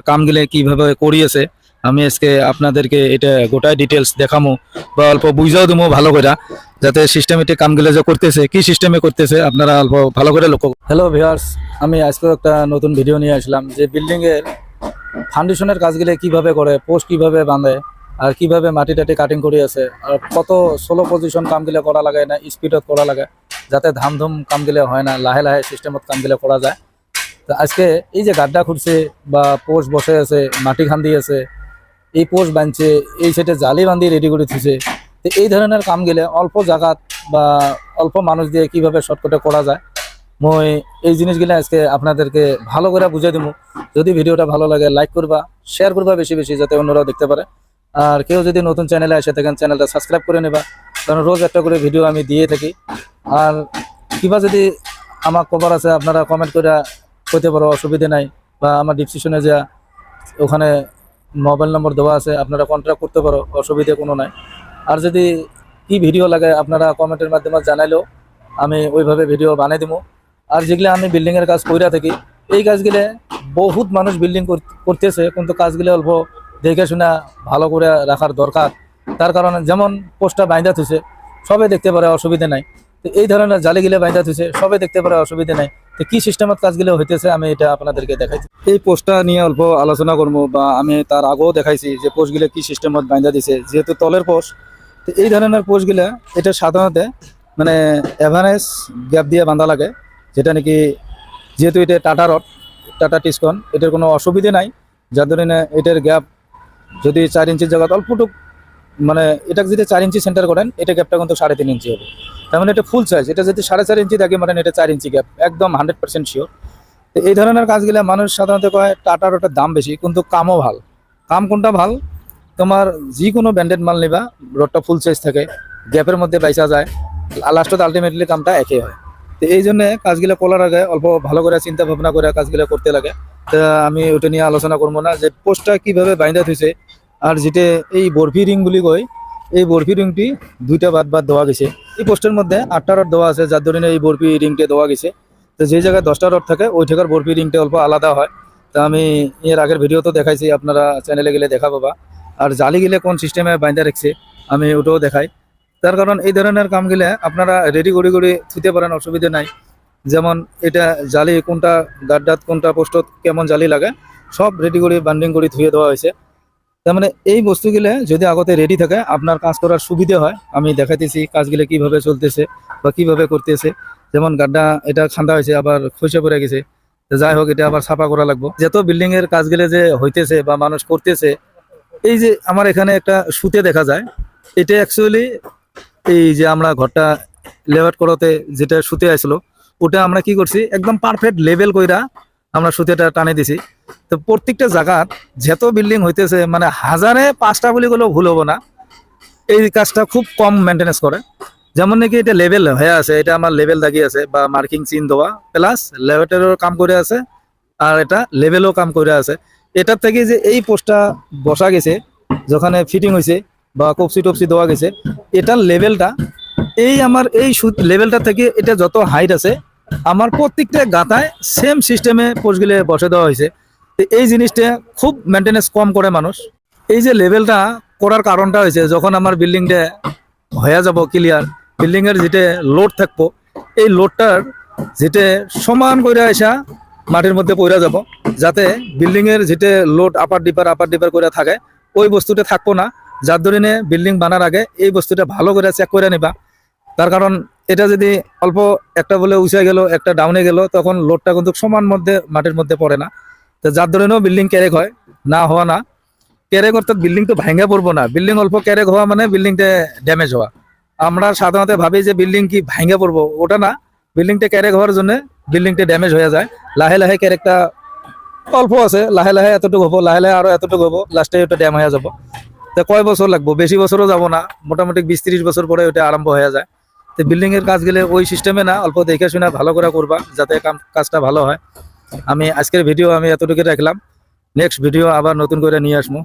কামগুলো কিভাবে করিয়েছে আমি আজকে আপনাদেরকে এটা গোটাই ডিটেলস দেখামো বা অল্প বুঝাও দেবো ভালো করে, যাতে সিস্টেমেটিক কামগুলো যে করতেছে কি সিস্টেমে করতেছে আপনারা অল্প ভালো করে লক্ষ্য। হ্যালো ভিউয়ার্স, আমি আজকে একটা নতুন ভিডিও নিয়ে আসলাম যে বিল্ডিং এর ফাউন্ডেশনের কাজগুলো কিভাবে করে, পোস্ট কিভাবে বাঁধে, আর কিভাবে মাটি টাটি কাটিং করিয়েছে, আর কত স্লো পজিশন কামগুলো করা লাগে না স্পিডত করা লাগে, যাতে ধামধুম কামগুলো হয় না, লাহে লাহে সিস্টেমত কামগুলো করা যায়। তো আজকে এই যে গাড্ডা খুঁড়ছে বা পোস্ট বসে আছে, মাটি খান দিয়েছে, এই পোস্ট বাঁধছে, এই সাইডে জালি বান্ধি রেডি করে দিচ্ছে। তো এই ধরনের কাম গেলে অল্প জায়গাত বা অল্প মানুষ দিয়ে কিভাবে শর্টকাটে করা যায়, মই এই জিনিসগুলো আজকে আপনাদেরকে ভালো করে বুঝিয়ে দেবো। যদি ভিডিওটা ভালো লাগে লাইক করবা, শেয়ার করবা বেশি বেশি, যাতে অন্যরাও দেখতে পারে। আর কেউ যদি নতুন চ্যানেলে এসে থাকেন চ্যানেলটা সাবস্ক্রাইব করে নেবা, কারণ রোজ একটা করে ভিডিও আমি দিয়ে থাকি। আর কিবা যদি আমার খবর আছে আপনারা কমেন্ট করে করতে পারো, অসুবিধা নাই। বা আমার ডিসক্রিপশনে যা ওখানে মোবাইল নম্বর দেওয়া আছে, আপনারা কন্ট্যাক্ট করতে পারো, অসুবিধা কোনো নাই। আর যদি কি ভিডিও লাগে আপনারা কমেন্টের মাধ্যমে জানাইলেও আমি ওইভাবে ভিডিও বানিয়ে দেবো। আর যেগুলো আমি বিল্ডিংয়ের কাজ কইরা থাকি, এই কাজগুলো বহুত মানুষ বিল্ডিং করতেছে, কিন্তু কাজগুলো অল্প দেখে শুনে ভালো করে রাখার দরকার। তার কারণে যেমন পোস্টটা বাইন্দা থুছে সবাই দেখতে পারে, অসুবিধা নাই। তো এই ধরনের জালিগুলো বাইন্দা থুছে সবাই দেখতে পারে, অসুবিধা নাই। তো কি সিস্টেমত কাজগুলো হইতেছে আমি এটা আপনাদেরকে দেখাইছি। এই পোস্টটা নিয়ে অল্প আলোচনা করবো, বা আমি তার আগেও দেখাইছি যে পোস্টগুলো কি সিস্টেমত বাইন্দা দিছে, যেহেতু তলের পোস্ট। তো এই ধরনের পোস্টগুলো এটা সাধারণত মানে এভারেজ গ্যাপ দিয়ে বাঁধা লাগে, যেটা নাকি যেহেতু এটা টাটা রড, টাটা টিসকন, এটার কোনো অসুবিধে নাই। যার ধরনে এটার গ্যাপ যদি 4 ইঞ্চির জায়গা অল্পটুক, মানে এটা যদি 4 ইঞ্চি সেন্টার করেন, এটা গ্যাপটা কিন্তু 3.5 ইঞ্চি হবে। তার মানে এটা ফুল সাইজ। এটা যদি 4.5 ইঞ্চি থাকে, মানে এটা 4 ইঞ্চি গ্যাপ, একদম 100% শিওর। তো এই ধরনের কাজগুলো মানুষ সাধারণত কয় টাটা রডের দাম বেশি, কিন্তু কামও ভাল। কাম কোনটা ভাল, তোমার যে কোনো ব্র্যান্ডেড মাল নিবা, রডটা ফুল সাইজ থাকে, গ্যাপের মধ্যে বাইসা যায়, লাস্টত আলটিমেটলি কামটা একই হয়। তো এই জন্য কাজগুলো করার আগে অল্প ভালো করে চিন্তা ভাবনা করে কাজগুলো করতে লাগে। তা আমি ওটা নিয়ে আলোচনা করবো না, যে পোস্টটা কিভাবে বাইন্দা থইছে। আর যেটা এই বরফি রিং বলি কয়, এই বরফি রিংটি 2টা বাদ বাদ দেওয়া গেছে। এই পোস্টের মধ্যে 8টা রড দেওয়া আছে, যার ধরনের এই বরফি রিংটা দেওয়া গেছে। তো যে জায়গায় 10টা রড থাকে, ওই জায়গার বরফি রিংটা অল্প আলাদা হয়। তা আমি এর আগের ভিডিও তো দেখাইছি, আপনারা চ্যানেলে গেলে দেখা পাবা। আর জালি গেলে কোন সিস্টেমে বাইন্দা রাখছে আমি ওটাও দেখাই। তার কারণ এই ধরনের কামগুলো আপনারা রেডি করে করে থুতে পারেন, অসুবিধা নাই। যেমন এটা জালি কোনটা গাড্ডাত কোনটা পোস্টত কেমন জালি লাগে, সব রেডি করে বান্ডিং করে ধুয়ে দেওয়া হয়েছে। তার মানে এই বস্তুগুলো যদি আগতে রেডি থাকে, আপনার কাজ করার সুবিধা হয়। আমি দেখাইতেছি কাজগুলো কিভাবে চলতেছে বা কিভাবে করতেছে। যেমন গাড্ডা এটা খান্দা হয়েছে, আবার খসে পড়ে গেছে, তো যাই হোক এটা আবার সাফা করা লাগবে। যত বিল্ডিং এর কাজগুলো যে হইতেছে বা মানুষ করতেছে, এই যে আমার এখানে একটা সুতে দেখা যায়, এটা অ্যাকচুয়ালি এই যে আমরা ঘরটা লেআউট করতে যেটা সুতে আসলো, ওটা আমরা কি করছি, একদম পারফেক্ট লেভেল কইরা আমরা সুতেটা টানে দিছি। তো প্রত্যেকটা জায়গার যত বিল্ডিং হইতেছে, মানে 1000-এ 5টা বলে গেলেও ভুল হবো না, এই কাজটা খুব কম মেনটেনেন্স করে। যেমন নাকি এটা লেভেল হয়ে আছে, এটা আমার লেভেল দাগিয়ে আছে বা মার্কিং চিন দেওয়া, প্লাস লেভেলেরও কাম করে আছে, আর এটা লেভেলও কাম করে আছে। এটার থেকে যে এই পোস্টটা বসা গেছে, যেখানে ফিটিং হয়েছে বা কপসি টপসি দেওয়া গেছে, এটার লেভেলটা এই আমার এই লেভেলটা থেকে এটা যত হাইট আছে, আমার প্রত্যেকটা গাতায় সেম সিস্টেমে পোস্টগুলো বসে দেওয়া হয়েছে। তো এই জিনিসটা খুব মেনটেনেন্স কম করে মানুষ। এই যে লেভেলটা করার কারণটা হয়েছে, যখন আমার বিল্ডিংটা হয়ে যাব ক্লিয়ার, বিল্ডিং এর যেটা লোড থাকবো, এই লোডটার যেটা সমান করে আসা মাটির মধ্যে পড়া যাব, যাতে বিল্ডিং এর যেটা লোড আপার ডিপার করে থাকে, ওই বস্তুটা থাকবো না। যার ধরনে বিল্ডিং বানার আগে এই বস্তুটা ভালো করে চেক করে নিবা। তার কারণ এটা যদি অল্প একটা বলে উঁচে গেল, একটা ডাউনে গেল, তখন লোডটা কিন্তু সমান মধ্যে মাটির মধ্যে পড়ে না। তো যার ধরনেও বিল্ডিং ক্যারেক হয় না, হওয়া না ক্যারেক, অর্থাৎ বিল্ডিং তো ভেঙে পড়বো না। বিল্ডিং অল্প ক্যারেক হওয়া মানে বিল্ডিংটা ড্যামেজ হওয়া। আমরা সাধারণত ভাবি যে বিল্ডিং কি ভেঙে পড়বো, ওটা না। বিল্ডিংটা ক্যারেক হওয়ার জন্য বিল্ডিংটা ড্যামেজ হয়ে যায়। লাহে লাহে ক্যারেকটা অল্প আছে, লাহে লাহে এতটুকু হবো, লাহে লাহে আরো এতটুকু হবো, লাস্টে ওটা ড্যাম হয়ে যাবো। তো কয় বছর লাগবো, বেশি বছরও যাবো না, মোটামুটি 20-30 বছর পরে ওটা আরম্ভ হয়ে যায়। তো বিল্ডিং এর কাজ গেলে ওই সিস্টেমে না, অল্প দেখে শুনে ভালো করে করবা, যাতে কাজটা ভালো হয়। আমি আজকের ভিডিও আমি এতটুকু রাখলাম। নেক্সট ভিডিও আবার নতুন করে নিয়ে আসবো।